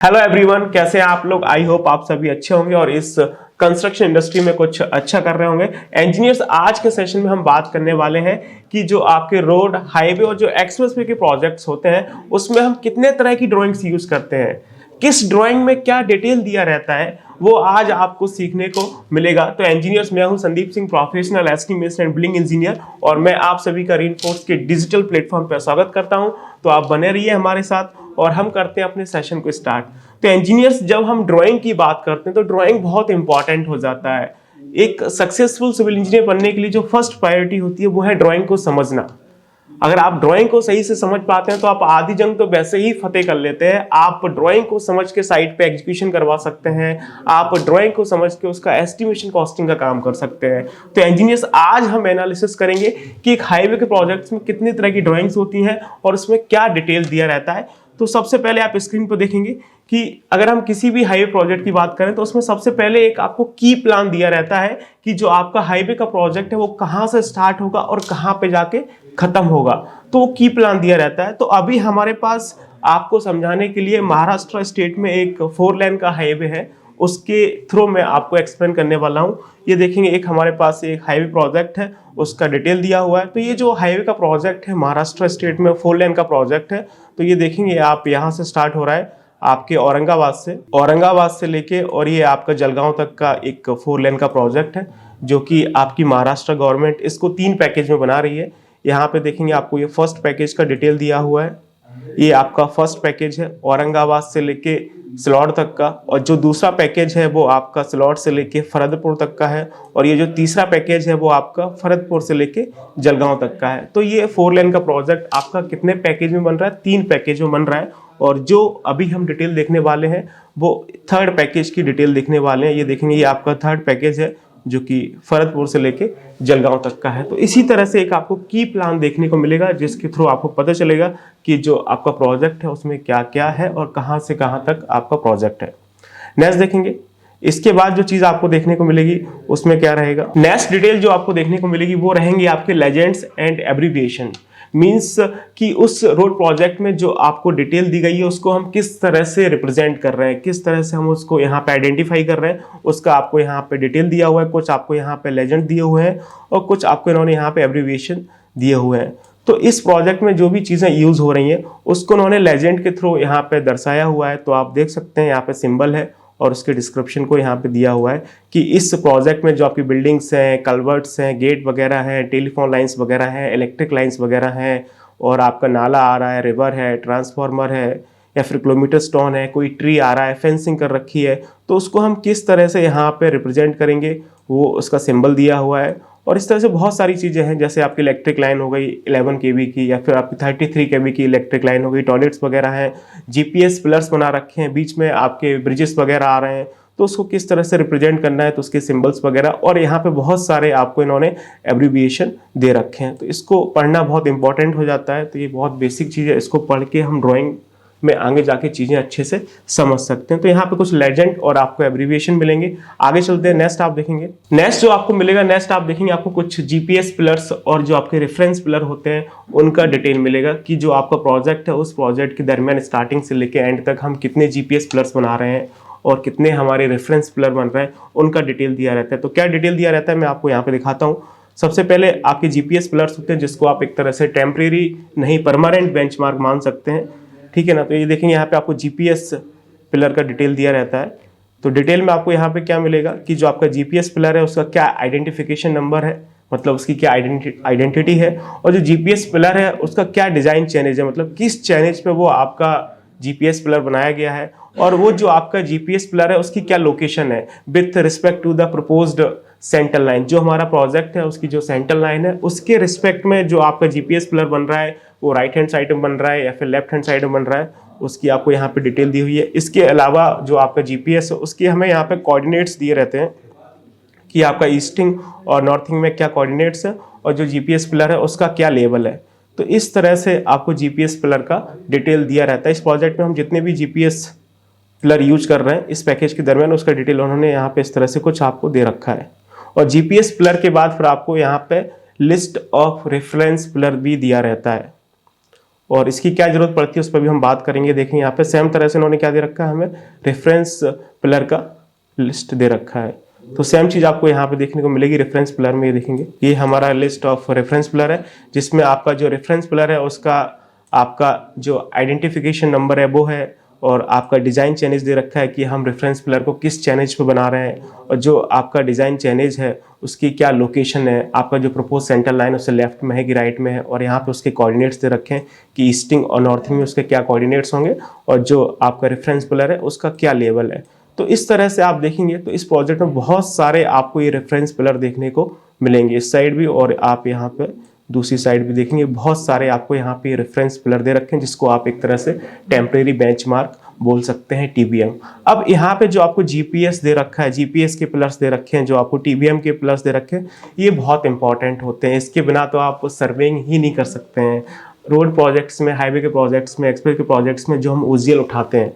Hello everyone, कैसे हैं आप लोग। आई होप आप सभी अच्छे होंगे और इस कंस्ट्रक्शन इंडस्ट्री में कुछ अच्छा कर रहे होंगे। इंजीनियर्स, आज के सेशन में हम बात करने वाले हैं कि जो आपके रोड, हाईवे और जो एक्सप्रेसवे के प्रोजेक्ट्स होते हैं उसमें हम कितने तरह की ड्राइंग्स यूज करते हैं, किस ड्राइंग में क्या डिटेल दिया रहता है, वो आज आपको सीखने को मिलेगा। तो इंजीनियर्स, मैं हूं Sandeep Singh, professional estimation and building engineer, और मैं आप सभी का रेनफोर्स के डिजिटल प्लेटफॉर्म पर स्वागत करता हूं। तो आप बने रहिए हमारे साथ और हम करते हैं अपने सेशन को स्टार्ट। तो इंजीनियर्स, जब हम ड्राइंग की बात करते हैं तो ड्राइंग बहुत इंपॉर्टेंट हो जाता है। एक सक्सेसफुल सिविल इंजीनियर बनने के लिए जो फर्स्ट प्रायोरिटी होती है वो है ड्राइंग को समझना। अगर आप ड्राइंग को सही से समझ पाते हैं तो आप आधी जंग तो वैसे ही फतेह कर लेते हैं। आप ड्राइंग को समझ के साइट पे एग्जीक्यूशन करवा सकते हैं, आप ड्राइंग को समझ के उसका एस्टिमेशन कॉस्टिंग का काम कर सकते हैं। तो इंजीनियर्स, आज हम एनालिसिस करेंगे कि एक हाईवे के प्रोजेक्ट्स में कितनी तरह की ड्राइंग्स होती हैं और उसमें क्या डिटेल दिया रहता है। तो सबसे पहले आप स्क्रीन पर देखेंगे कि अगर हम किसी भी हाईवे प्रोजेक्ट की बात करें तो उसमें सबसे पहले एक आपको की प्लान दिया रहता है कि जो आपका हाईवे का प्रोजेक्ट है वो कहां से स्टार्ट होगा और कहां पे जाके खत्म होगा। तो वो की प्लान दिया रहता है। तो अभी हमारे पास आपको समझाने के लिए महाराष्ट्र स्टेट में एक 4 लेन का हाईवे है, उसके थ्रू मैं आपको एक्सप्लेन करने वाला हूं। ये देखेंगे, एक हमारे पास एक हाईवे प्रोजेक्ट है, उसका डिटेल दिया हुआ है। तो ये जो हाईवे का प्रोजेक्ट है महाराष्ट्र स्टेट में 4 लेन का प्रोजेक्ट है। तो ये देखेंगे आप, यहाँ से स्टार्ट हो रहा है आपके औरंगाबाद से लेके और ये आपका जलगांव तक का एक 4 लेन का प्रोजेक्ट है, जो कि आपकी महाराष्ट्र गवर्नमेंट इसको 3 पैकेज में बना रही है। यहाँ पे देखेंगे आपको ये फर्स्ट पैकेज का डिटेल दिया हुआ है। ये आपका फर्स्ट पैकेज है औरंगाबाद से लेके सिलौड़ तक का, और जो दूसरा पैकेज है वो आपका सिलौड़ से लेके फरदपुर तक का है, और ये जो तीसरा पैकेज है वो आपका फरदपुर से लेके जलगांव तक का है। तो ये 4 लेन का प्रोजेक्ट आपका कितने पैकेज में बन रहा है? 3 पैकेज में बन रहा है। और जो अभी हम डिटेल देखने वाले हैं वो 3rd पैकेज की डिटेल देखने वाले हैं। ये देखेंगे, ये आपका 3rd पैकेज है जो कि फरदपुर से लेके जलगांव तक का है। तो इसी तरह से एक आपको की प्लान देखने को मिलेगा जिसके थ्रू आपको पता चलेगा कि जो आपका प्रोजेक्ट है उसमें क्या क्या है और कहां से कहां तक आपका प्रोजेक्ट है। नेक्स्ट देखेंगे, इसके बाद जो चीज आपको देखने को मिलेगी उसमें क्या रहेगा। नेक्स्ट डिटेल जो आपको देखने को मिलेगी वो रहेंगे आपके लेजेंड्स एंड एब्रीविएशन। मीन्स कि उस रोड प्रोजेक्ट में जो आपको डिटेल दी गई है उसको हम किस तरह से रिप्रेजेंट कर रहे हैं, किस तरह से हम उसको यहाँ पे आइडेंटिफाई कर रहे हैं, उसका आपको यहाँ पे डिटेल दिया हुआ है। कुछ आपको यहाँ पे लेजेंड दिए हुए हैं और कुछ आपको इन्होंने यहाँ पे एब्रीविएशन दिए हुए हैं। तो इस प्रोजेक्ट में जो भी चीज़ें यूज हो रही हैं उसको उन्होंने लेजेंड के थ्रू यहाँ पे दर्शाया हुआ है। तो आप देख सकते हैं यहाँ पे सिंबल है और उसके डिस्क्रिप्शन को यहाँ पे दिया हुआ है कि इस प्रोजेक्ट में जो आपकी बिल्डिंग्स हैं, कल्वर्ट्स हैं, गेट वगैरह हैं, टेलीफोन लाइंस वगैरह हैं, इलेक्ट्रिक लाइंस वगैरह हैं, और आपका नाला आ रहा है, रिवर है, ट्रांसफार्मर है, या फिर किलोमीटर स्टोन है, कोई ट्री आ रहा है, फेंसिंग कर रखी है, तो उसको हम किस तरह से यहाँ पे रिप्रेजेंट करेंगे वो उसका सिंबल दिया हुआ है। और इस तरह से बहुत सारी चीज़ें हैं, जैसे आपकी इलेक्ट्रिक लाइन हो गई 11 kV की, या फिर आपकी 33 kV की इलेक्ट्रिक लाइन हो गई, टॉयलेट्स वगैरह हैं, जीपीएस पिलर्स बना रखे हैं, बीच में आपके ब्रिजेस वगैरह आ रहे हैं, तो उसको किस तरह से रिप्रेजेंट करना है, तो उसके सिंबल्स वगैरह। और यहाँ पे बहुत सारे आपको इन्होंने एब्रीविएशन दे रखे हैं, तो इसको पढ़ना बहुत इंपॉर्टेंट हो जाता है। तो ये बहुत बेसिक चीज़ है, इसको पढ़ के हम ड्राइंग में आगे जाके चीज़ें अच्छे से समझ सकते हैं। तो यहाँ पे कुछ लेजेंड और आपको एब्रीविएशन मिलेंगे। आगे चलते हैं, नेक्स्ट आप देखेंगे। नेक्स्ट जो आपको मिलेगा, नेक्स्ट आप देखेंगे आपको कुछ जीपीएस पिलर्स और जो आपके रेफरेंस पिलर होते हैं उनका डिटेल मिलेगा कि जो आपका प्रोजेक्ट है उस प्रोजेक्ट के दरमियान स्टार्टिंग से लेके एंड तक हम कितने जीपीएस पिलर्स बना रहे हैं और कितने हमारे रेफरेंस पिलर बन रहे हैं, उनका डिटेल दिया रहता है। तो क्या डिटेल दिया रहता है मैं आपको यहाँ पे दिखाता हूँ। सबसे पहले आपके जीपीएस पिलर्स होते हैं जिसको आप एक तरह से टेम्परेरी नहीं परमानेंट बेंचमार्क मान सकते हैं, ठीक है ना। तो ये देखेंगे यहाँ पे आपको जीपीएस पिलर का डिटेल दिया रहता है। तो डिटेल में आपको यहाँ पे क्या मिलेगा कि जो आपका जीपीएस पिलर है उसका क्या आइडेंटिफिकेशन नंबर है, मतलब उसकी क्या आइडेंटिटी है, और जो जीपीएस पिलर है उसका क्या डिजाइन चैनेज है, मतलब किस चैनेज पे वो आपका जीपीएस पिलर बनाया गया है, और वो जो आपका जीपीएस पिलर है उसकी क्या लोकेशन है with respect to the proposed central line. जो हमारा प्रोजेक्ट है उसकी जो सेंट्रल लाइन है उसके रिस्पेक्ट में जो आपका जीपीएस पिलर बन रहा है वो राइट हैंड साइड में बन रहा है या फिर लेफ्ट हैंड साइड में बन रहा है, उसकी आपको यहाँ पे डिटेल दी हुई है। इसके अलावा जो आपका जीपीएस है उसके हमें यहाँ पे कोऑर्डिनेट्स दिए रहते हैं कि आपका ईस्टिंग और नॉर्थिंग में क्या कोऑर्डिनेट्स है और जो जीपीएस पिलर है उसका क्या लेवल है। तो इस तरह से आपको जीपीएस पिलर का डिटेल दिया रहता है। इस प्रोजेक्ट में हम जितने भी जीपीएस पिलर यूज कर रहे हैं इस पैकेज के दरमियान उसका डिटेल उन्होंने यहाँ पे इस तरह से कुछ आपको दे रखा है। और जीपीएस पिलर के बाद फिर आपको यहाँ पे लिस्ट ऑफ रेफरेंस पिलर भी दिया रहता है। और इसकी क्या जरूरत पड़ती है उस पर भी हम बात करेंगे। देखिए यहाँ पे सेम तरह से उन्होंने क्या दे रखा है, हमें रेफरेंस पिलर का लिस्ट दे रखा है। तो सेम चीज आपको यहाँ पे देखने को मिलेगी रेफरेंस पिलर में। ये देखेंगे ये हमारा लिस्ट ऑफ रेफरेंस पिलर है, जिसमें आपका जो रेफरेंस पिलर है उसका आपका जो आइडेंटिफिकेशन नंबर है वो है, और आपका डिजाइन चैनेज दे रखा है कि हम रेफरेंस पिलर को किस चैनेज पे बना रहे हैं, और जो आपका डिजाइन चैनेज है उसकी क्या लोकेशन है, आपका जो प्रपोज सेंटर लाइन उससे लेफ्ट में है कि राइट में है, और यहाँ पे उसके कोऑर्डिनेट्स दे रखे हैं कि ईस्टिंग और नॉर्थिंग में उसके क्या कोऑर्डिनेट्स होंगे, और जो आपका रेफरेंस पिलर है उसका क्या लेवल है। तो इस तरह से आप देखेंगे तो इस प्रोजेक्ट में बहुत सारे आपको ये रेफरेंस पिलर देखने को मिलेंगे, इस साइड भी और आप यहाँ पे दूसरी साइड भी देखेंगे बहुत सारे आपको यहाँ पे रेफरेंस पिलर दे रखे हैं, जिसको आप एक तरह से टेम्परेरी बेंचमार्क बोल सकते हैं, टीबीएम। अब यहाँ पे जो आपको जीपीएस दे रखा है, जीपीएस के पिलर्स दे रखे हैं, जो आपको टीबीएम के पिलर्स दे रखे हैं, ये बहुत इंपॉर्टेंट होते हैं। इसके बिना तो आप सर्वेइंग ही नहीं कर सकते हैं। रोड प्रोजेक्ट्स में, हाईवे के प्रोजेक्ट्स में, एक्सप्रेस के प्रोजेक्ट्स में जो हम ओजीएल उठाते हैं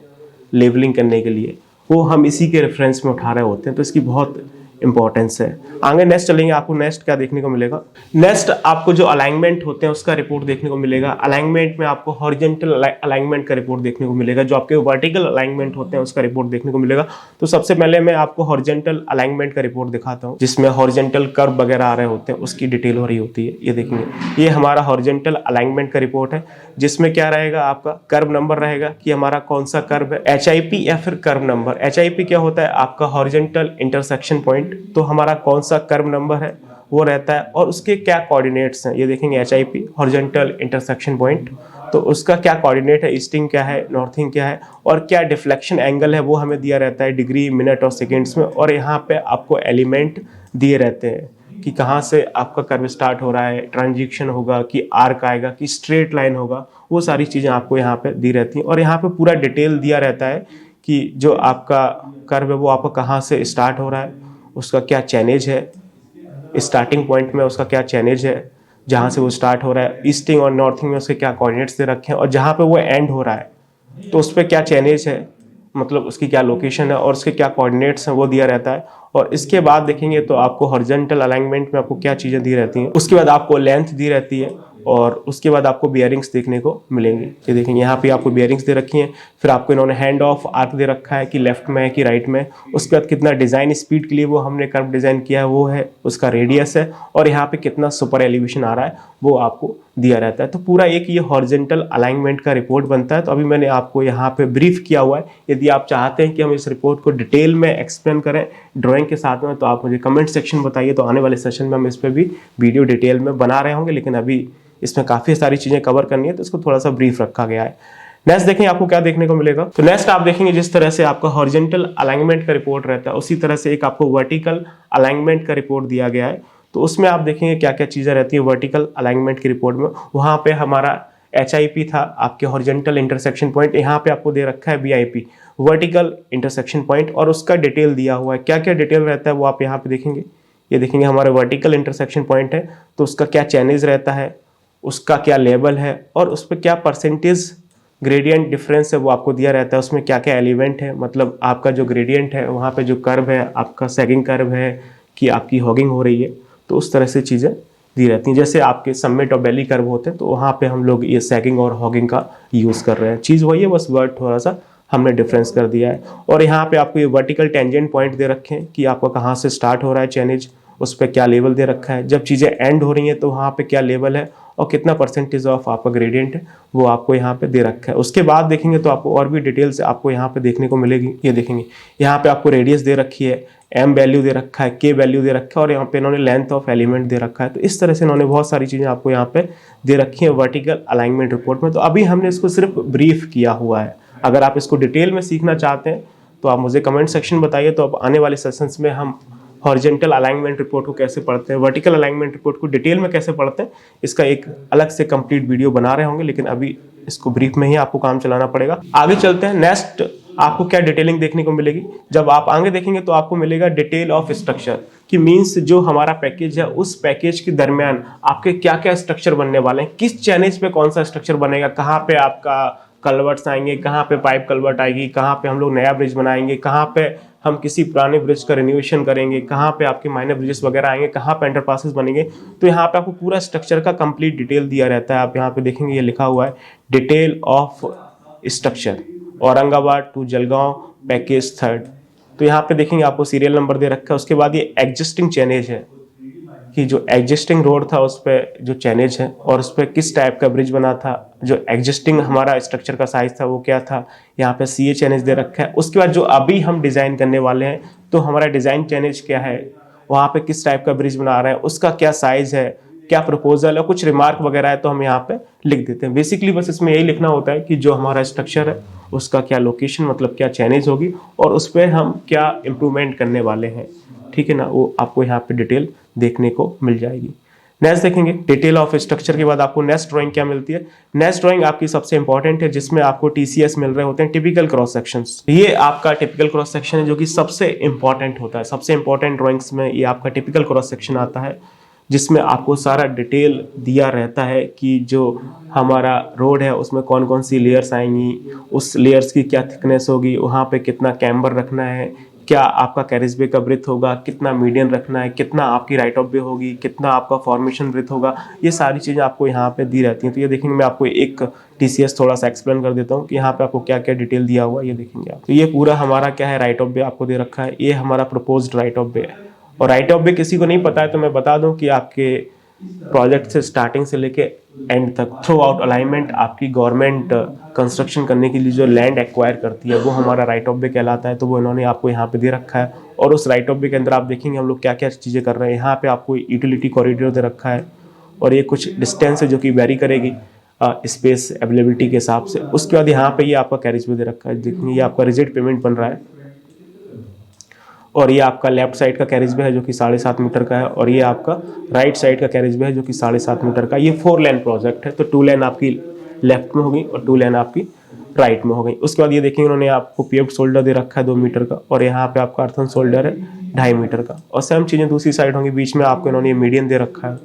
लेवलिंग करने के लिए, वो हम इसी के रेफरेंस में उठा रहे होते हैं, तो इसकी बहुत इंपॉर्टेंस है। आगे नेक्स्ट चलेंगे, आपको नेक्स्ट क्या देखने को मिलेगा। नेक्स्ट आपको जो अलाइनमेंट होते हैं उसका रिपोर्ट देखने को मिलेगा। अलाइनमेंट में आपको हॉरिजॉन्टल अलाइनमेंट का रिपोर्ट देखने को मिलेगा, जो आपके वर्टिकल अलाइनमेंट होते हैं उसका रिपोर्ट देखने को मिलेगा। तो सबसे पहले मैं आपको हॉरिजॉन्टल अलाइनमेंट का रिपोर्ट दिखाता हूँ, जिसमें हॉरिजॉन्टल कर्व वगैरह आ रहे होते हैं, उसकी डिटेल हो रही होती है। ये देखेंगे ये हमारा हॉरिजॉन्टल अलाइनमेंट का रिपोर्ट है, जिसमें क्या रहेगा, आपका कर्व नंबर रहेगा कि हमारा कौन सा कर्व है, एचआईपी या फिर कर्व नंबर। एचआईपी क्या होता है, आपका हॉरिजॉन्टल इंटरसेक्शन पॉइंट, तो हमारा कौन सा कर्व नंबर है वो रहता है, और उसके क्या कोऑर्डिनेट्स हैं। ये देखेंगे एचआईपी हॉरिजॉन्टल इंटरसेक्शन पॉइंट, तो उसका क्या कोऑर्डिनेट है, ईस्टिंग क्या है, नॉर्थिंग क्या है, और क्या डिफ्लेक्शन एंगल है वो हमें दिया रहता है डिग्री, मिनट और सेकेंड्स में। और यहाँ पे आपको एलिमेंट दिए रहते हैं कि कहाँ से आपका कर्व स्टार्ट हो रहा है, ट्रांजिशन होगा कि आर्क आएगा कि स्ट्रेट लाइन होगा, वो सारी चीज़ें आपको यहाँ पे दी रहती हैं। और यहाँ पे पूरा डिटेल दिया रहता है कि जो आपका कर्व है वो आपका कहाँ से स्टार्ट हो रहा है, उसका क्या चैनेज है, स्टार्टिंग पॉइंट में उसका क्या चैनेज है जहाँ से वो स्टार्ट हो रहा है, ईस्टिंग और नॉर्थिंग में उसके क्या कोऑर्डिनेट्स दे रखे हैं, और जहाँ पे वो एंड हो रहा है तो उस पर क्या चैनेज है, मतलब उसकी क्या लोकेशन है और उसके क्या कोऑर्डिनेट्स हैं वो दिया रहता है। और इसके बाद देखेंगे तो आपको हॉरिजॉन्टल अलाइनमेंट में आपको क्या चीज़ें दी रहती हैं, उसके बाद आपको लेंथ दी रहती है, और उसके बाद आपको बियरिंग्स देखने को मिलेंगे। ये देखेंगे यहाँ पे आपको बियरिंग्स दे रखी हैं, फिर आपको इन्होंने हैंड ऑफ आर्क दे रखा है कि लेफ्ट में है कि राइट में, उसके बाद कितना डिज़ाइन स्पीड के लिए वो हमने कर्व डिज़ाइन किया है वो है, उसका रेडियस है, और यहाँ पे कितना सुपर एलिवेशन आ रहा है वो आपको दिया रहता है। तो पूरा एक ये हॉरिजॉन्टल अलाइनमेंट का रिपोर्ट बनता है। तो अभी मैंने आपको यहाँ पे ब्रीफ किया हुआ है। यदि आप चाहते हैं कि हम इस रिपोर्ट को डिटेल में एक्सप्लेन करें ड्राइंग के साथ में, तो आप मुझे कमेंट सेक्शन बताइए, तो आने वाले सेशन में हम इस पर भी वीडियो डिटेल में बना रहे होंगे। लेकिन अभी इसमें काफ़ी सारी चीज़ें कवर करनी है, तो इसको थोड़ा सा ब्रीफ रखा गया है। नेक्स्ट देखेंगे आपको क्या देखने को मिलेगा। तो नेक्स्ट आप देखेंगे जिस तरह से आपका हॉरिजॉन्टल अलाइनमेंट का रिपोर्ट रहता है, उसी तरह से एक आपको वर्टिकल अलाइनमेंट का रिपोर्ट दिया गया है। तो उसमें आप देखेंगे क्या क्या चीज़ें रहती है वर्टिकल अलाइनमेंट की रिपोर्ट में। वहाँ पे हमारा HIP था, आपके हॉरिजॉन्टल इंटरसेक्शन पॉइंट, यहाँ पे आपको दे रखा है BIP वर्टिकल इंटरसेक्शन पॉइंट, और उसका डिटेल दिया हुआ है। क्या क्या डिटेल रहता है वो आप यहाँ पे देखेंगे। ये देखेंगे हमारा वर्टिकल इंटरसेक्शन पॉइंट है, तो उसका क्या चैनेज रहता है, उसका क्या लेवल है, और उस पर क्या परसेंटेज ग्रेडियंट डिफरेंस है वो आपको दिया रहता है। उसमें क्या क्या एलिमेंट है, मतलब आपका जो ग्रेडियंट है वहाँ पे जो कर्व है, आपका सैगिंग कर्व है कि आपकी हॉगिंग हो रही है, तो उस तरह से चीज़ें दी रहती हैं। जैसे आपके समिट और बेली कर्व होते हैं, तो वहाँ पे हम लोग ये सैगिंग और हॉगिंग का यूज़ कर रहे हैं। चीज़ वही है, बस वर्ड थोड़ा सा हमने डिफरेंस कर दिया है। और यहाँ पे आपको ये वर्टिकल टेंजेंट पॉइंट दे रखे हैं कि आपका कहाँ से स्टार्ट हो रहा है चैनेज, उस पर क्या लेवल दे रखा है, जब चीज़ें एंड हो रही हैं तो वहाँ पे क्या लेवल है, और कितना परसेंटेज ऑफ आपका ग्रेडियंट है वो आपको यहाँ पे दे रखा है। उसके बाद देखेंगे तो आपको और भी डिटेल्स आपको यहाँ पे देखने को मिलेगी। ये देखेंगे यहाँ पे आपको रेडियस दे रखी है, M वैल्यू दे रखा है, K वैल्यू दे रखा है, और यहाँ पे इन्होंने लेंथ ऑफ एलिमेंट दे रखा है। तो इस तरह से इन्होंने बहुत सारी चीज़ें आपको यहाँ पे दे रखी है वर्टिकल अलाइनमेंट रिपोर्ट में। तो अभी हमने इसको सिर्फ ब्रीफ किया हुआ है। अगर आप इसको डिटेल में सीखना चाहते हैं तो आप मुझे कमेंट सेक्शन बताइए, तो अब आने वाले सेशंस में हम हॉरिजॉन्टल अलाइनमेंट रिपोर्ट को कैसे पढ़ते हैं, वर्टिकल अलाइनमेंट रिपोर्ट को डिटेल में कैसे पढ़ते हैं, इसका एक अलग से कंप्लीट वीडियो बना रहे होंगे। लेकिन अभी इसको ब्रीफ में ही आपको काम चलाना पड़ेगा। आगे चलते हैं। नेक्स्ट आपको क्या डिटेलिंग देखने को मिलेगी, जब आप आगे देखेंगे तो आपको मिलेगा डिटेल ऑफ स्ट्रक्चर, कि मीन्स जो हमारा पैकेज है उस पैकेज के दरमियान आपके क्या क्या स्ट्रक्चर बनने वाले हैं, किस चैनेज पे कौन सा स्ट्रक्चर बनेगा, कहाँ पे आपका कलवर्ट्स आएंगे, कहाँ पे पाइप कलवर्ट आएगी, कहाँ पे हम लोग नया ब्रिज बनाएंगे, कहाँ पे हम किसी पुराने ब्रिज का रिन्यूएशन करेंगे, कहाँ पे आपके माइनर ब्रिजेस वगैरह आएंगे, कहाँ पे अंडरपासेस बनेंगे। तो यहाँ पे आपको पूरा स्ट्रक्चर का कंप्लीट डिटेल दिया रहता है। आप यहाँ पे देखेंगे ये लिखा हुआ है detail of structure, Aurangabad to Jalgaon package 3। तो यहाँ पे देखेंगे आपको सीरियल नंबर दे रखा है। उसके बाद ये एग्जिस्टिंग चैनेज है कि जो एग्जिस्टिंग रोड था उस पर जो चैनेज है और उस पर किस टाइप का ब्रिज बना था, जो एग्जिस्टिंग हमारा स्ट्रक्चर का साइज था वो क्या था, यहाँ पे सीए चैनेज दे रखा है। उसके बाद जो अभी हम डिजाइन करने वाले हैं तो हमारा डिजाइन चैनेज क्या है, वहाँ पे किस टाइप का ब्रिज बना रहे हैं, उसका क्या साइज है, क्या प्रपोजल है, कुछ रिमार्क वगैरह है तो हम यहाँ पे लिख देते हैं। बेसिकली बस इसमें यही लिखना होता है कि जो हमारा स्ट्रक्चर है उसका क्या लोकेशन, मतलब क्या चैनेज होगी और उस पर हम क्या इम्प्रूवमेंट करने वाले हैं, ठीक है ना, वो आपको यहाँ पे डिटेल देखने को मिल जाएगी। नेक्स्ट देखेंगे डिटेल ऑफ स्ट्रक्चर के बाद आपको नेक्स्ट ड्राइंग क्या मिलती है। नेक्स्ट ड्राइंग आपकी सबसे इंपॉर्टेंट है जिसमें आपको टीसीएस मिल रहे होते हैं, टिपिकल क्रॉस सेक्शंस। ये आपका टिपिकल क्रॉस सेक्शन है जो कि सबसे इंपॉर्टेंट होता है। सबसे इंपॉर्टेंट ड्राइंग्स में ये आपका टिपिकल क्रॉस सेक्शन आता है जिसमें आपको सारा डिटेल दिया रहता है कि जो हमारा रोड है उसमें कौन कौन सी लेयर्स आएंगी, उस लेयर्स की क्या थिकनेस होगी, वहाँ पे कितना कैम्बर रखना है, क्या आपका कैरिज वे का ब्रेथ होगा, कितना मीडियन रखना है, कितना आपकी राइट ऑफ वे होगी, कितना आपका फॉर्मेशन ब्रेथ होगा, ये सारी चीज़ें आपको यहाँ पे दी रहती हैं। तो ये देखेंगे मैं आपको एक टीसीएस थोड़ा सा एक्सप्लेन कर देता हूँ कि यहाँ पे आपको क्या क्या डिटेल दिया हुआ है, ये देखेंगे आप। तो ये पूरा हमारा क्या है, राइट ऑफ वे आपको दे रखा है, ये हमारा प्रपोज्ड राइट ऑफ वे है। और राइट ऑफ वे किसी को नहीं पता है तो मैं बता दूं कि आपके प्रोजेक्ट से स्टार्टिंग से लेके एंड तक थ्रू आउट अलाइनमेंट आपकी गवर्नमेंट कंस्ट्रक्शन करने के लिए जो लैंड एक्वायर करती है वो हमारा राइट ऑफ वे कहलाता है। तो वो इन्होंने आपको यहाँ पे दे रखा है और उस राइट ऑफ वे के अंदर आप देखेंगे हम लोग क्या क्या चीज़ें कर रहे हैं। यहाँ पे आपको यूटिलिटी कॉरिडोर दे रखा है और ये कुछ डिस्टेंस है जो कि वेरी करेगी स्पेस अवेलेबिलिटी के हिसाब से। उसके बाद यहाँ पे ये आपका कैरिज वे दे रखा है, देखिए ये आपका रिजिड पेमेंट बन रहा है और ये आपका लेफ्ट साइड का कैरिज वे है जो कि 7.5 मीटर का है और ये आपका राइट साइड का कैरिज वे है जो कि 7.5 मीटर का। ये 4 लेन प्रोजेक्ट है, तो 2 लेन आपकी लेफ्ट में होगी और 2 लेन आपकी राइट में हो गई। उसके बाद ये देखेंगे उन्होंने आपको पेव्ड शोल्डर दे रखा है 2 मीटर का और यहाँ पे आपका अर्थन शोल्डर है 2.5 मीटर का और सेम चीज़ें दूसरी साइड होंगी। बीच में आपको इन्होंने मीडियन दे रखा है,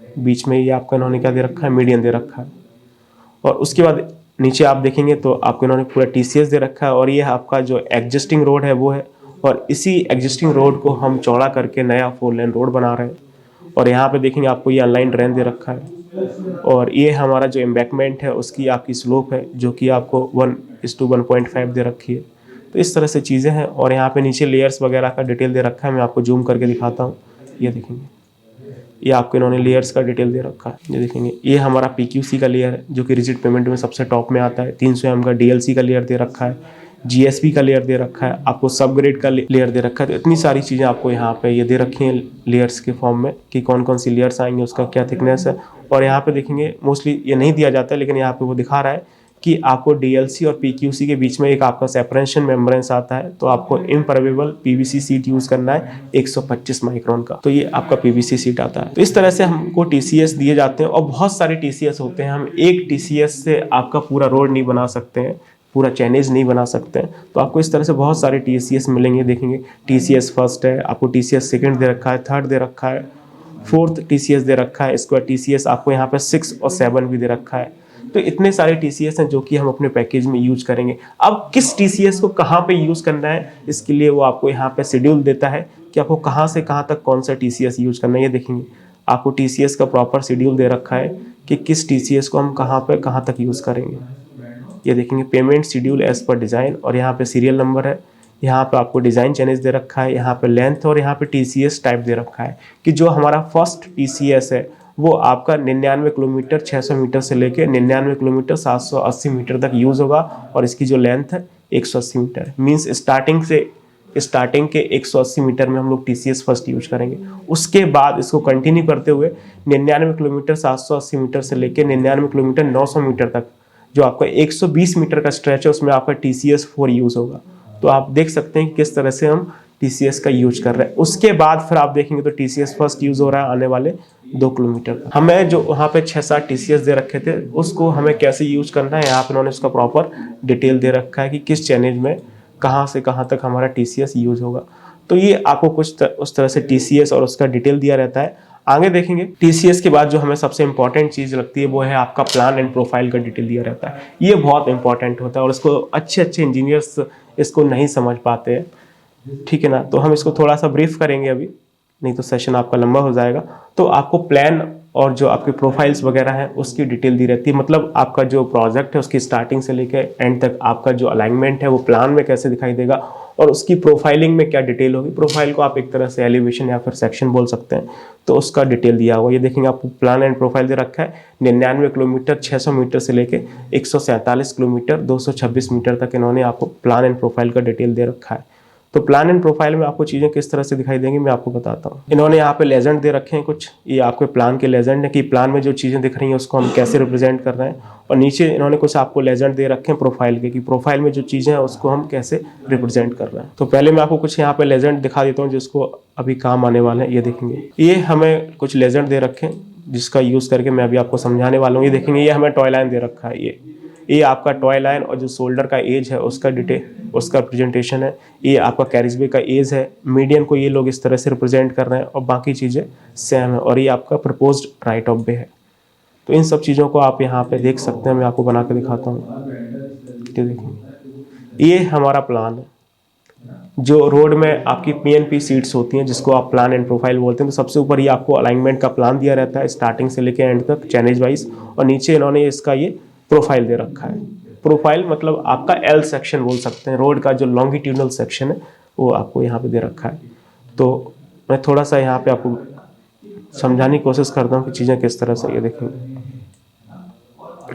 बीच में ये आपका इन्होंने क्या दे रखा है, मीडियन दे रखा है। और उसके बाद नीचे आप देखेंगे तो आपको इन्होंने पूरा टीसीएस दे रखा है और ये आपका जो एग्जिस्टिंग रोड है वो है और इसी एग्जिस्टिंग रोड को हम चौड़ा करके नया 4 लेन रोड बना रहे हैं। और यहाँ पे देखेंगे आपको ये अनलाइन ड्रेन दे रखा है और ये हमारा जो एम्बैकमेंट है उसकी आपकी स्लोप है जो कि आपको 1:1.5 दे रखी है। तो इस तरह से चीज़ें हैं और यहाँ पे नीचे लेयर्स वगैरह का डिटेल दे रखा है, मैं आपको जूम करके दिखाता हूँ। ये देखेंगे ये आपको इन्होंने लेयर्स का डिटेल दे रखा है, ये देखेंगे ये हमारा पीक्यूसी का लेयर है जो कि रिजिड पेमेंट में सबसे टॉप में आता है। 300 mm का डीएलसी का लेयर दे रखा है, जीएसपी का लेयर दे रखा है, आपको सब ग्रेड का लेयर दे रखा है। तो इतनी सारी चीज़ें आपको यहाँ पे ये दे रखी हैं लेयर्स के फॉर्म में कि कौन कौन सी लेयर्स आएंगे, उसका क्या थिकनेस है। और यहाँ पे देखेंगे मोस्टली ये नहीं दिया जाता है लेकिन यहाँ पे वो दिखा रहा है कि आपको डीएलसी और पीक्यूसी के बीच में एक आपका सेपरेशन मेम्ब्रेन्स आता है, तो आपको इम्परमेबल पीवीसी सीट यूज करना है 125 माइक्रोन का, तो ये आपका पीवीसी सीट आता है। तो इस तरह से हमको टीसीएस दिए जाते हैं और बहुत सारे टीसीएस होते हैं। हम एक टीसीएस से आपका पूरा रोड नहीं बना सकते हैं, पूरा चैनेज नहीं बना सकते हैं, तो आपको इस तरह से बहुत सारे टीसीएस मिलेंगे। देखेंगे टीसीएस फर्स्ट है, आपको टीसीएस सेकंड दे रखा है, थर्ड दे रखा है, फोर्थ टीसीएस दे रखा है, इसके बाद टीसीएस आपको यहाँ पे 6 और 7 भी दे रखा है। तो इतने सारे टीसीएस हैं जो कि हम अपने पैकेज में यूज करेंगे। अब किस टीसीएस को कहाँ पे यूज करना है इसके लिए वो आपको यहाँ पे शेड्यूल देता है कि आपको कहाँ से कहाँ तक कौन सा टीसीएस यूज करना है। ये देखेंगे आपको टीसीएस का प्रॉपर शेड्यूल दे रखा है कि किस टीसीएस को हम कहाँ पे कहाँ तक यूज करेंगे। ये देखेंगे payment schedule as per design और यहाँ पे सीरियल नंबर है, यहाँ पे आपको डिज़ाइन चेंजेस दे रखा है, यहाँ पे लेंथ और यहाँ पे टीसीएस टाइप दे रखा है कि जो हमारा फर्स्ट टीसीएस है वो आपका 99 किलोमीटर 600 मीटर से लेके 99 किलोमीटर 780 मीटर तक यूज़ होगा और इसकी जो लेंथ है 180 मीटर, मीन्स स्टार्टिंग के 180 मीटर में हम लोग टीसीएस फर्स्ट यूज करेंगे। उसके बाद इसको कंटिन्यू करते हुए 99 किलोमीटर 780 मीटर से लेके 99 किलोमीटर 900 मीटर तक जो आपका 120 मीटर का स्ट्रेच है उसमें आपका TCS 4 यूज़ होगा। तो आप देख सकते हैं कि किस तरह से हम TCS का यूज कर रहे हैं। उसके बाद फिर आप देखेंगे तो TCS फर्स्ट यूज़ हो रहा है आने वाले 2 किलोमीटर का। हमें जो वहाँ पे 6-7 TCS दे रखे थे उसको हमें कैसे यूज करना है, यहाँ पे उन्होंने उसका प्रॉपर डिटेल दे रखा है कि किस चैनल में कहाँ से कहाँ तक हमारा TCS यूज होगा। तो ये आपको कुछ उस तरह से TCS और उसका डिटेल दिया रहता है। आगे देखेंगे TCS के बाद जो हमें सबसे इंपॉर्टेंट चीज़ लगती है वो है आपका प्लान एंड प्रोफाइल का डिटेल दिया रहता है। ये बहुत इंपॉर्टेंट होता है और इसको अच्छे इंजीनियर्स इसको नहीं समझ पाते हैं, ठीक है ना। तो हम इसको थोड़ा सा ब्रीफ करेंगे अभी, नहीं तो सेशन आपका लंबा हो जाएगा। तो आपको प्लान और जो आपके प्रोफाइल्स वगैरह है उसकी डिटेल दी रहती है। मतलब आपका जो प्रोजेक्ट है उसकी स्टार्टिंग से लेकर एंड तक आपका जो अलाइनमेंट है वो प्लान में कैसे दिखाई देगा और उसकी प्रोफाइलिंग में क्या डिटेल होगी। प्रोफाइल को आप एक तरह से एलिवेशन या फिर सेक्शन बोल सकते हैं, तो उसका डिटेल दिया हुआ। ये देखेंगे आपको प्लान एंड प्रोफाइल दे रखा है। 99 किलोमीटर 600 मीटर से लेके 147 किलोमीटर 226 मीटर तक इन्होंने आपको प्लान एंड प्रोफाइल का डिटेल दे रखा है। तो प्लान एंड प्रोफाइल में आपको चीज़ें किस तरह से दिखाई देंगी मैं आपको बताता हूँ। इन्होंने यहाँ पे लेजेंड दे रखे हैं कुछ, ये आपके प्लान के लेजेंड है कि प्लान में जो चीज़ें दिख रही हैं उसको हम कैसे रिप्रेजेंट कर रहे हैं, और नीचे इन्होंने कुछ आपको लेजेंड दे रखे हैं प्रोफाइल के कि प्रोफाइल में जो चीज़ें हैं उसको हम कैसे रिप्रेजेंट कर रहे हैं। तो पहले मैं आपको कुछ यहाँ पे लेजेंड दिखा देता हूँ जिसको अभी काम आने वाले हैं। ये देखेंगे, ये हमें कुछ लेजेंड दे रखे हैं जिसका यूज़ करके मैं अभी आपको समझाने वाला हूँ। ये देखेंगे, ये हमें टॉय लाइन दे रखा है। ये आपका टॉय लाइन और जो शोल्डर का एज है उसका डिटेल, उसका प्रेजेंटेशन है। ये आपका कैरिजवे का एज है। मीडियन को ये लोग इस तरह से रिप्रेजेंट कर रहे हैं और बाकी चीज़ें सेम है। और ये आपका प्रपोज्ड राइट ऑफ वे है। तो इन सब चीज़ों को आप यहाँ पे देख सकते हैं। मैं आपको बना के दिखाता हूँ। ये देखेंगे, ये हमारा प्लान है। जो रोड में आपकी पीएनपी सीट्स होती हैं जिसको आप प्लान एंड प्रोफाइल बोलते हैं, तो सबसे ऊपर ये आपको अलाइनमेंट का प्लान दिया रहता है स्टार्टिंग से लेकर एंड तक चैनेज वाइज, और नीचे इन्होंने इसका ये प्रोफाइल दे रखा है। प्रोफाइल मतलब आपका एल सेक्शन बोल सकते हैं। रोड का जो लॉन्गिट्यूडनल सेक्शन है वो आपको यहाँ पे दे रखा है। तो मैं थोड़ा सा यहाँ पे आपको समझाने की कोशिश करता हूँ कि चीज़ें किस तरह से।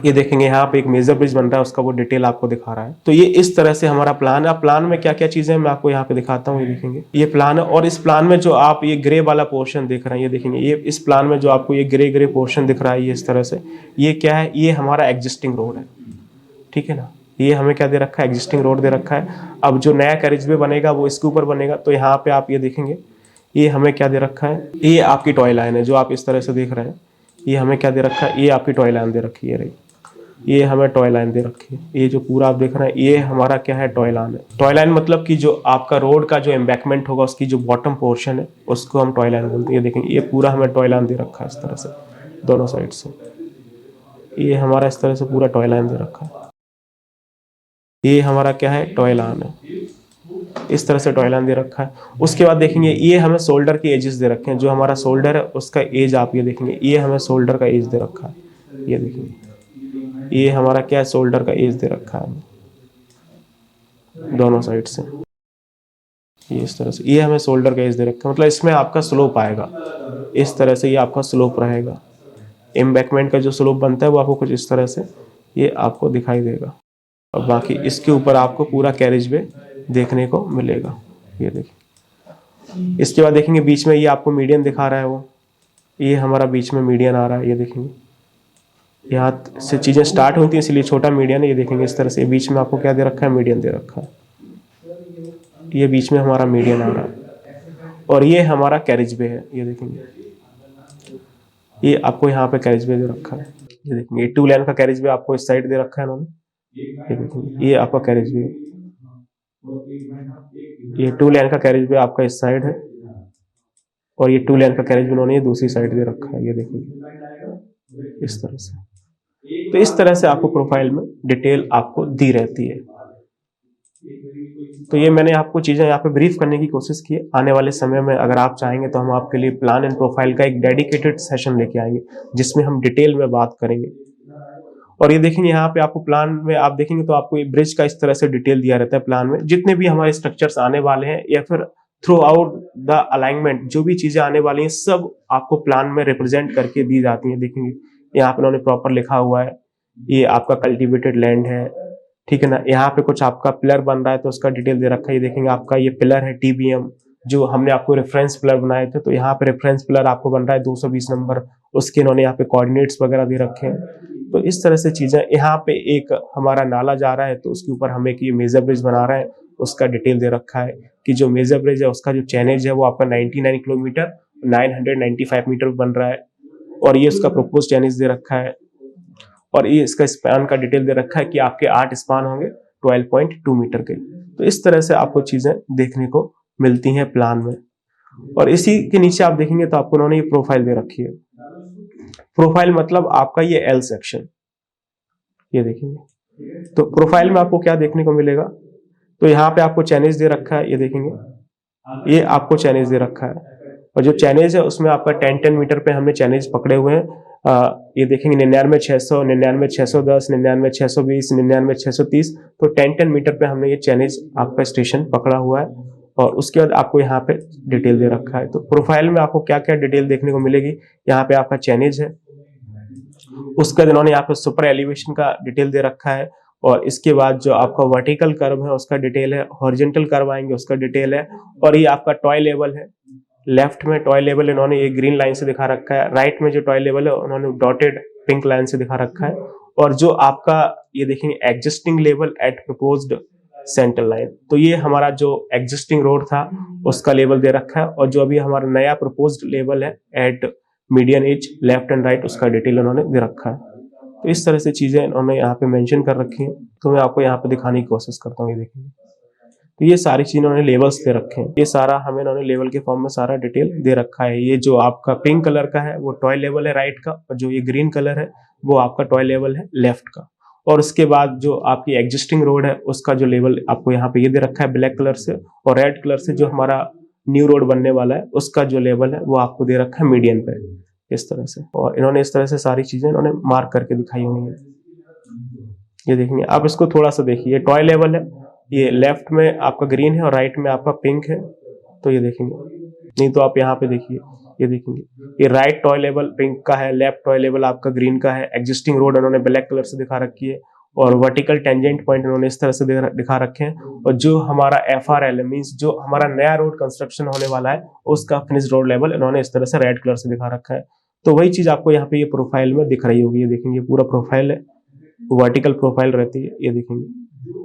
ये देखेंगे यहाँ पे एक मेजर ब्रिज बन रहा है, उसका वो डिटेल आपको दिखा रहा है। तो ये इस तरह से हमारा प्लान है। प्लान में क्या क्या चीजें मैं आपको यहाँ पे दिखाता हूँ। ये देखेंगे, ये प्लान है। और इस प्लान में जो आप ये ग्रे वाला पोर्शन देख रहे हैं, ये देखेंगे, ये इस प्लान में जो आपको ये ग्रे पोर्शन दिख रहा है, ये इस तरह से, ये क्या है, ये हमारा एग्जिस्टिंग रोड है। ठीक है ना, ये हमें क्या दे रखा है, एग्जिस्टिंग रोड दे रखा है। अब जो नया कैरिजवे बनेगा वो इसके ऊपर बनेगा। तो यहाँ पे आप ये देखेंगे, ये हमें क्या दे रखा है, ये आपकी टॉय लाइन है जो आप इस तरह से देख रहे हैं। ये हमें क्या दे रखा है, ये आपकी टॉय लाइन दे रखी है रही, ये हमें टॉय लाइन दे रखी है। ये जो पूरा आप देख रहे हैं ये हमारा क्या है, टॉय लाइन है। टॉय लाइन मतलब कि जो आपका रोड का जो एम्बैकमेंट होगा उसकी जो बॉटम पोर्शन है उसको हम टॉय लाइन बोलते हैं। ये देखेंगे, ये पूरा हमें टॉय लाइन दे रखा है इस तरह से दोनों साइड से। ये हमारा इस तरह से पूरा टॉय लाइन दे रखा है। ये हमारा क्या है, टॉय लाइन है। इस तरह से टॉय लाइन दे रखा है। उसके बाद देखेंगे, ये हमें शोल्डर के एजेस दे रखे हैं। जो हमारा शोल्डर है उसका एज आप ये देखेंगे, ये हमें शोल्डर का एज दे रखा है। ये देखेंगे, ये हमारा क्या है, शोल्डर का एज दे रखा है दोनों साइड से। ये इस तरह से, ये हमें शोल्डर का एज दे रखा है। मतलब इसमें आपका स्लोप आएगा इस तरह से, ये आपका स्लोप रहेगा। एम्बैकमेंट का जो स्लोप बनता है वो आपको कुछ इस तरह से ये आपको दिखाई देगा। और बाकी इसके ऊपर आपको पूरा कैरिजवे देखने को मिलेगा। ये देखिए, इसके बाद देखेंगे बीच में ये आपको मीडियन दिखा रहा है वो, ये हमारा बीच में मीडियन आ रहा है। ये देखेंगे, यहाँ से चीज़ें स्टार्ट होती हैं इसलिए छोटा मीडियन है। ये देखेंगे इस तरह से, बीच में आपको क्या दे रखा है, मीडियन दे रखा है। ये बीच में हमारा मीडियन आ रहा है और ये हमारा कैरिजवे है। ये देखेंगे, ये आपको यहाँ पे कैरिजवे दे रखा है। ये देखेंगे, 2 लेन का कैरिजवे आपको इस साइड दे रखा है इन्होंने। ये देखेंगे, ये आपका कैरिजवे, ये 2 लेन का कैरिजवे आपका इस साइड है और ये 2 लेन का कैरिजवे उन्होंने ये दूसरी साइड दे रखा है। ये देखेंगे इस तरह से। तो इस तरह से आपको प्रोफाइल में डिटेल आपको दी रहती है। तो ये मैंने आपको चीज़ें यहाँ पे ब्रीफ करने की कोशिश की है। आने वाले समय में अगर आप चाहेंगे तो हम आपके लिए प्लान एंड प्रोफाइल का एक डेडिकेटेड सेशन लेके आएंगे जिसमें हम डिटेल में बात करेंगे। और ये देखेंगे, यहाँ पे आपको प्लान में आप देखेंगे तो आपको ये ब्रिज का इस तरह से डिटेल दिया रहता है। प्लान में जितने भी हमारे स्ट्रक्चर्स आने वाले हैं या फिर थ्रू आउट द अलाइनमेंट जो भी चीजें आने वाली हैं सब आपको प्लान में रिप्रेजेंट करके दी जाती हैं। देखेंगे, यहाँ पे उन्होंने प्रॉपर लिखा हुआ है, ये आपका कल्टिवेटेड लैंड है। ठीक है ना, यहाँ पे कुछ आपका पिलर बन रहा है तो उसका डिटेल दे रखा है। ये देखेंगे, आपका ये पिलर है टीबीएम, जो हमने आपको रेफरेंस पिलर बनाए थे। तो यहाँ पे रेफरेंस पिलर आपको बन रहा है 220 नंबर, उसके इन्होंने यहाँ पे कोऑर्डिनेट्स वगैरह दे रखे हैं। तो इस तरह से चीजें, यहाँ पे एक हमारा नाला जा रहा है तो उसके ऊपर हम एक ये मेजर ब्रिज बना रहे हैं, उसका डिटेल दे रखा है कि जो मेजर ब्रिज है उसका जो चैनेज है वो आपका 99 किलोमीटर 995 मीटर बन रहा है और ये उसका प्रोपोज चैनेज दे रखा है। और ये इसका स्पैन का डिटेल दे रखा है कि आपके 8 स्पान होंगे 12.2 मीटर के। तो इस तरह से आपको चीजें देखने को मिलती हैं प्लान में। और इसी के नीचे आप देखेंगे तो आपको उन्होंने ये प्रोफाइल दे रखी है। प्रोफाइल मतलब आपका ये एल सेक्शन। ये देखेंगे, तो प्रोफाइल में आपको क्या देखने को मिलेगा, तो यहाँ पे आपको चैनेज दे रखा है। ये देखेंगे, ये आपको चैनेज दे रखा है और जो चैनेज है उसमें आपका 10 मीटर पे हमने चैनेज पकड़े हुए हैं। ये देखेंगे 99,600, 99,610, 99,620, 99,630, तो 10 मीटर पे हमने ये चैनेज आपका स्टेशन पकड़ा हुआ है। और उसके बाद आपको यहाँ पे डिटेल दे रखा है। तो प्रोफाइल में आपको क्या क्या डिटेल देखने को मिलेगी, यहाँ पे आपका चैनेज है, उसके बाद इन्होंने यहाँ पे सुपर एलिवेशन का डिटेल दे रखा है, और इसके बाद जो आपका वर्टिकल कर्व है उसका डिटेल है, हॉरिजॉन्टल कर्व आएंगे उसका डिटेल है, और ये आपका टॉय लेवल है। लेफ्ट में टॉय लेवल इन्होंने ये ग्रीन लाइन से दिखा रखा है, राइट में जो टॉय लेवल है उन्होंने डॉटेड पिंक लाइन से दिखा रखा है, और जो आपका ये देखेंगे existing level at proposed centre line, तो ये हमारा जो एग्जिस्टिंग रोड था उसका लेवल दे रखा है, और जो अभी हमारा नया प्रपोज्ड लेवल है at median edge left and right उसका डिटेल उन्होंने दे रखा है। तो इस तरह से चीजें उन्होंने यहाँ पे मेंशन कर रखी हैं, तो मैं आपको यहाँ पे दिखाने की कोशिश करता हूँ। ये देखेंगे, तो ये सारी चीजें उन्होंने लेवल्स दे रखे हैं, ये सारा हमें उन्होंने लेवल के फॉर्म में सारा डिटेल दे रखा है। ये जो आपका पिंक कलर का है वो टॉय लेवल है राइट का, और जो ये ग्रीन कलर है वो आपका टॉय लेवल है लेफ्ट का। और उसके बाद जो आपकी एग्जिस्टिंग रोड है उसका जो लेवल आपको यहाँ पे ये दे रखा है ब्लैक कलर से, और रेड कलर से जो हमारा न्यू रोड बनने वाला है उसका जो लेवल है वो आपको दे रखा है मीडियन पे, इस तरह से। और इन्होंने इस तरह से सारी चीजें इन्होंने मार्क करके दिखाई हुई है। ये देखेंगे आप, इसको थोड़ा सा देखिए, टॉय लेवल है, ये लेफ्ट में आपका ग्रीन है और राइट में आपका पिंक है, तो ये देखेंगे। नहीं तो आप यहाँ पे देखिए, ये देखेंगे ये राइट टॉय लेवल पिंक का है, लेफ्ट टॉय लेवल आपका ग्रीन का है, एग्जिस्टिंग रोड उन्होंने ब्लैक कलर से दिखा रखी है, और वर्टिकल टेंजेंट पॉइंट उन्होंने इस तरह से दिखा रखे हैं, और जो हमारा FRL मींस जो हमारा नया रोड कंस्ट्रक्शन होने वाला है उसका फिनिश रोड लेवल इन्होंने इस तरह से रेड कलर से दिखा रखा है। तो वही चीज आपको यहाँ पे ये प्रोफाइल में दिख रही होगी, ये देखेंगे पूरा प्रोफाइल है, वर्टिकल प्रोफाइल रहती है, ये देखेंगे।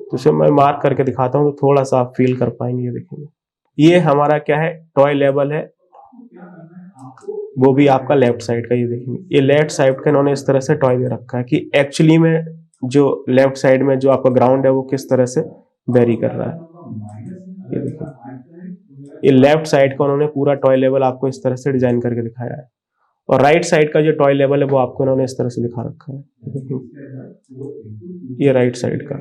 तो इसे मैं मार्क करके दिखाता हूँ तो थोड़ा सा आप फील कर पाएंगे। ये देखेंगे, ये हमारा क्या है, टॉय लेवल है, वो भी आपका लेफ्ट साइड का। ये देखेंगे, ये लेफ्ट साइड का इन्होंने इस तरह से टॉय दे रखा है कि एक्चुअली में जो लेफ्ट साइड में जो आपका ग्राउंड है वो किस तरह से वेरी कर रहा है। ये देखिए, ये लेफ्ट साइड का उन्होंने पूरा टॉय लेवल आपको इस तरह से डिजाइन करके दिखाया है, और राइट साइड का जो टॉय लेवल है वो आपको इन्होंने इस तरह से दिखा रखा है। ये राइट साइड का,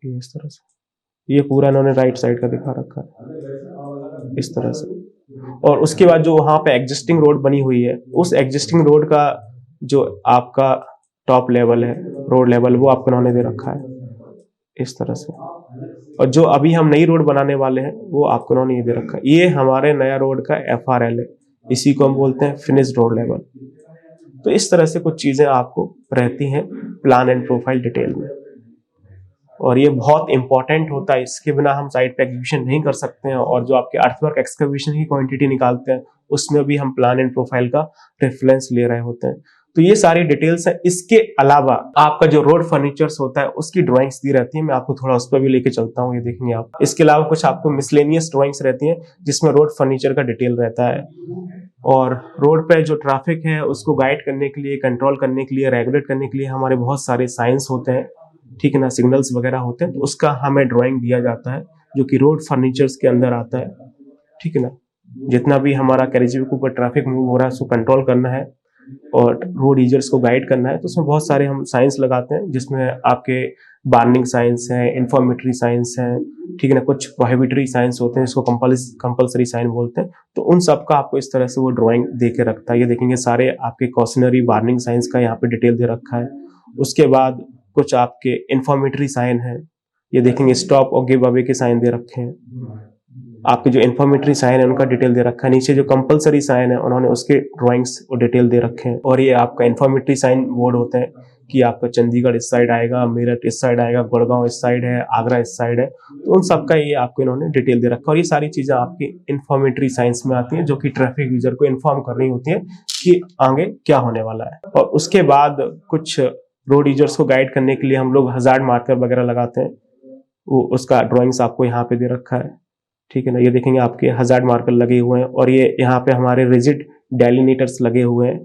ये इस तरह से, ये पूरा इन्होंने राइट साइड का दिखा रखा है इस तरह से। और उसके बाद जो वहां पे एग्जिस्टिंग रोड बनी हुई है उस एग्जिस्टिंग रोड का जो आपका टॉप लेवल है, रोड लेवल, वो आपको इन्होंने दे रखा है इस तरह से। और जो अभी हम नई रोड बनाने वाले हैं वो आपको इन्होंने ये दे रखा है, ये हमारे नया रोड का FRL है, इसी को हम बोलते हैं फिनिश रोड लेवल। तो इस तरह से कुछ चीजें आपको रहती हैं प्लान एंड प्रोफाइल डिटेल में, और ये बहुत इंपॉर्टेंट होता है, इसके बिना हम साइट पे एग्जीक्यूशन नहीं कर सकते हैं। और जो आपके अर्थवर्क एक्सकवेशन की क्वांटिटी निकालते हैं उसमें भी हम प्लान एंड प्रोफाइल का रेफरेंस ले रहे होते हैं। तो ये सारी डिटेल्स है। इसके अलावा आपका जो रोड फर्नीचर्स होता है उसकी ड्राइंग्स दी रहती है, मैं आपको थोड़ा उस पर भी लेके चलता हूँ। ये देखेंगे आप, इसके अलावा कुछ आपको मिसलेनियस ड्राइंग्स रहती हैं जिसमें रोड फर्नीचर का डिटेल रहता है, और रोड पे जो ट्रैफिक है उसको गाइड करने के लिए, कंट्रोल करने के लिए, रेगुलेट करने के लिए हमारे बहुत सारे साइंस होते हैं, ठीक है ना, सिग्नल्स वगैरह होते हैं, तो उसका हमें ड्राइंग दिया जाता है जो कि रोड फर्नीचर्स के अंदर आता है, ठीक है ना। जितना भी हमारा कैरेजवे के ऊपर ट्रैफिक मूव हो रहा है उसको कंट्रोल करना है और रोड यूजर्स को गाइड करना है, तो उसमें बहुत सारे हम साइंस लगाते हैं जिसमें आपके वार्निंग साइंस है, इंफॉर्मेटरी साइंस है, ठीक है ना, कुछ प्रोहिबिटरी साइंस होते हैं जिसको कंपल्सरी साइन बोलते हैं। तो उन सब का आपको इस तरह से वो ड्राइंग दे के रखता है। ये देखेंगे सारे आपके कॉशनरी वार्निंग साइंस का यहाँ पे डिटेल दे रखा है। उसके बाद कुछ आपके इंफॉर्मेटरी साइन है, ये देखेंगे स्टॉप और गिव अवे के साइन दे रखे हैं। आपके जो इंफॉर्मेटरी साइन है उनका डिटेल दे रखा है। नीचे जो कंपलसरी साइन है उन्होंने उसके ड्राइंग्स और डिटेल दे रखे हैं। और ये आपका इंफॉर्मेटरी साइन बोर्ड होते हैं कि आपका चंडीगढ़ इस साइड आएगा, मेरठ इस साइड आएगा, गुड़गांव इस साइड है, आगरा इस साइड है, तो उन सबका ये आपको इन्होंने डिटेल दे रखा है। और ये सारी चीजें आपकी इंफॉर्मेटरी साइंस में आती हैं जो कि ट्रैफिक यूजर को इन्फॉर्म कर रही होती है कि आगे क्या होने वाला है। और उसके बाद कुछ रोड यूजर्स को गाइड करने के लिए हम लोग हजार्ड मार्कर वगैरह लगाते हैं, वो उसका ड्राइंग्स आपको यहाँ पे दे रखा है, ठीक है ना। ये देखेंगे आपके हजार्ड मार्कर लगे हुए हैं और ये यहाँ पे हमारे रिजिड डेलिनेटर्स लगे हुए हैं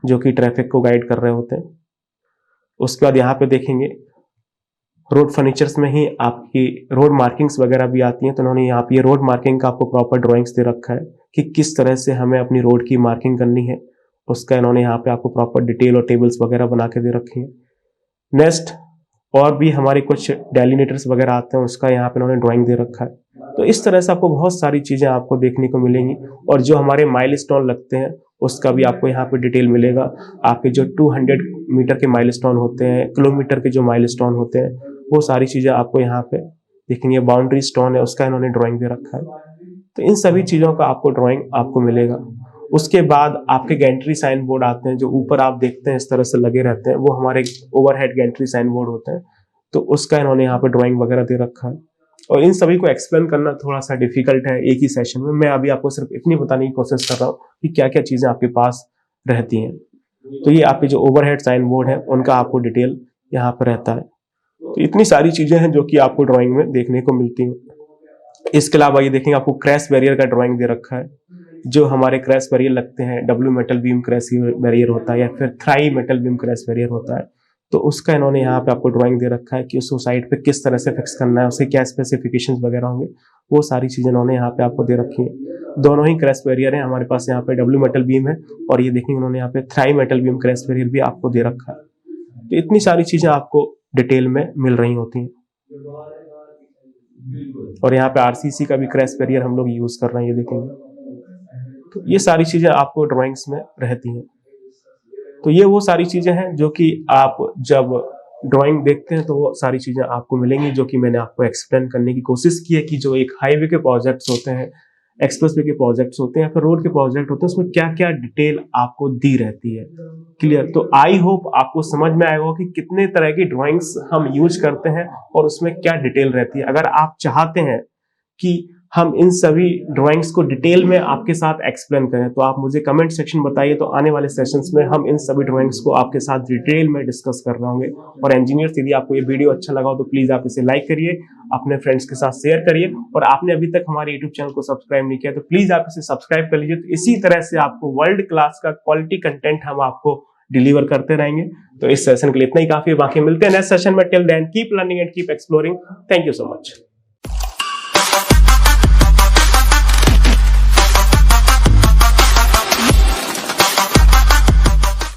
जो कि ट्रैफिक को गाइड कर रहे होते हैं। उसके बाद यहाँ पे देखेंगे रोड फर्नीचर्स में ही आपकी रोड मार्किंग्स वगैरह भी आती हैं, तो उन्होंने यहाँ पे ये रोड मार्किंग का आपको प्रॉपर ड्राइंग्स दे रखा है कि किस तरह से हमें अपनी रोड की मार्किंग करनी है, उसका इन्होंने यहाँ पे आपको प्रॉपर डिटेल और टेबल्स वगैरह बना के दे रखी है। नेक्स्ट और भी हमारे कुछ डेलिनेटर्स वगैरह आते हैं, उसका यहाँ पे इन्होंने ड्राइंग दे रखा है। तो इस तरह से आपको बहुत सारी चीजें आपको देखने को मिलेंगी। और जो हमारे माइलस्टोन लगते हैं उसका भी आपको यहाँ पे डिटेल मिलेगा। आपके जो 200 मीटर के माइलस्टोन होते हैं, किलोमीटर के जो माइलस्टोन होते हैं, वो सारी चीजें आपको यहाँ पे देखेंगे। बाउंड्री स्टोन है उसका इन्होंने ड्राइंग दे रखा है। तो इन सभी चीजों का आपको ड्राइंग आपको मिलेगा। उसके बाद आपके गैंट्री साइन बोर्ड आते हैं, जो ऊपर आप देखते हैं इस तरह से लगे रहते हैं, वो हमारे ओवरहेड गैंट्री साइन बोर्ड होते हैं। तो उसका इन्होंने यहाँ पे ड्राइंग वगैरह दे रखा है। और इन सभी को एक्सप्लेन करना थोड़ा सा डिफिकल्ट है एक ही सेशन में। मैं अभी आपको सिर्फ इतनी बताने की कोशिश कर रहा हूँ कि क्या क्या चीजें आपके पास रहती हैं। तो ये आपके जो ओवरहेड साइन बोर्ड है उनका आपको डिटेल यहाँ पर रहता है। तो इतनी सारी चीजें हैं जो कि आपको ड्राइंग में देखने को मिलती हैं। इसके अलावा ये देखेंगे आपको क्रैश बैरियर का ड्राइंग दे रखा है। जो हमारे क्रैश बैरियर लगते हैं, W metal beam crash barrier होता है या फिर three metal beam crash barrier होता है, तो उसका इन्होंने यहाँ पे आपको ड्राइंग दे रखा है कि उसको साइड पे किस तरह से फिक्स करना है, उसके क्या स्पेसिफिकेशंस वगैरह होंगे, वो सारी चीजें इन्होंने यहाँ पे आपको दे रखी है। दोनों ही क्रैश बैरियर है हमारे पास। यहाँ पे डब्ल्यू मेटल बीम है और ये देखेंगे उन्होंने यहाँ पे three metal beam crash barrier भी आपको दे रखा है। तो इतनी सारी चीजें आपको डिटेल में मिल रही होती हैं। और यहाँ पे आरसीसी का भी क्रैश बैरियर हम लोग यूज कर रहे हैं, ये देखेंगे। तो ये सारी चीजें आपको ड्राइंग्स में रहती हैं। तो ये वो सारी चीजें हैं जो कि आप जब ड्राइंग देखते हैं तो वो सारी चीजें आपको मिलेंगी, जो कि मैंने आपको एक्सप्लेन करने की कोशिश की है कि जो एक हाईवे के प्रोजेक्ट्स होते हैं, एक्सप्रेसवे के प्रोजेक्ट्स होते हैं या फिर रोड के प्रोजेक्ट होते हैं, उसमें क्या क्या डिटेल आपको दी रहती है। क्लियर? तो आई होप आपको समझ में आएगा कि कितने तरह की ड्राइंग्स हम यूज करते हैं और उसमें क्या डिटेल रहती है। अगर आप चाहते हैं कि हम इन सभी ड्राइंग्स को डिटेल में आपके साथ एक्सप्लेन करें तो आप मुझे कमेंट सेक्शन बताइए। तो आने वाले सेशंस में हम इन सभी ड्राइंग्स को आपके साथ डिटेल में डिस्कस कर रहे होंगे। और इंजीनियर्स, यदि आपको ये वीडियो अच्छा लगा हो तो प्लीज आप इसे लाइक करिए, अपने फ्रेंड्स के साथ शेयर करिए। और आपने अभी तक हमारे यूट्यूब चैनल को सब्सक्राइब नहीं किया तो प्लीज आप इसे सब्सक्राइब कर लीजिए। तो इसी तरह से आपको वर्ल्ड क्लास का क्वालिटी कंटेंट हम आपको डिलीवर करते रहेंगे। तो इस सेशन के लिए इतना ही काफी है। बाकी मिलते हैं नेक्स्ट सेशन में। Till then keep learning and keep exploring. Thank you so much.